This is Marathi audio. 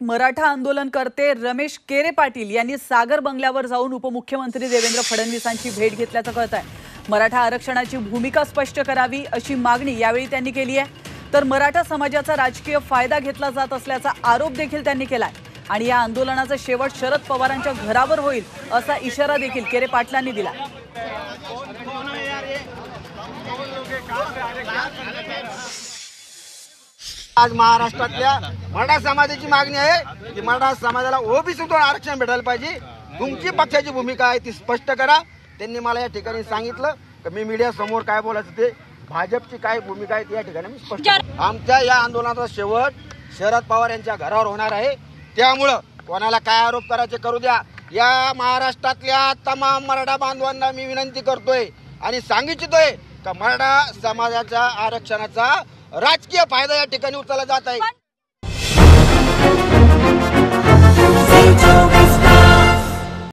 मराठा आंदोलनकर्ते रमेश केरे पाटील यांनी सागर बंगल्यावर जाऊन उपमुख्यमंत्री देवेंद्र फडणवीसांची भेट घेतल्याचं कळतंय। मराठा आरक्षणाची भूमिका स्पष्ट करावी अशी मागणी यावेळी त्यांनी केली आहे। तर मराठा समाजाचा राजकीय फायदा घेतला जात असल्याचा आरोप देखील त्यांनी केलाय आणि या आंदोलनाचा शेवट शरद पवारांच्या घरावर होईल असा इशारा देखील केरे पाटलांनी दिला। आज महाराष्ट्रातल्या मराठा समाजाची मागणी आहे की मराठा समाजाला ओबीसीतून आरक्षण भेटायला पाहिजे। तुमची पक्षाची भूमिका आहे ती स्पष्ट करा। त्यांनी मला या ठिकाणी सांगितलं की मी मीडिया समोर काय बोलायचं ते भाजपची काय भूमिका आहे या ठिकाणी मी स्पष्ट करतो। आमच्या या आंदोलनाचा शेवट शरद पवार यांच्या घरावर होणार आहे। त्यामुळं कोणाला काय आरोप करायचे करू द्या। या महाराष्ट्रातल्या तमाम मराठा बांधवांना मी विनंती करतोय आणि सांगितलोय की मराठा समाजाच्या आरक्षणाचा राजकीय फायदा या ठिकाणी उचलला जात आहे।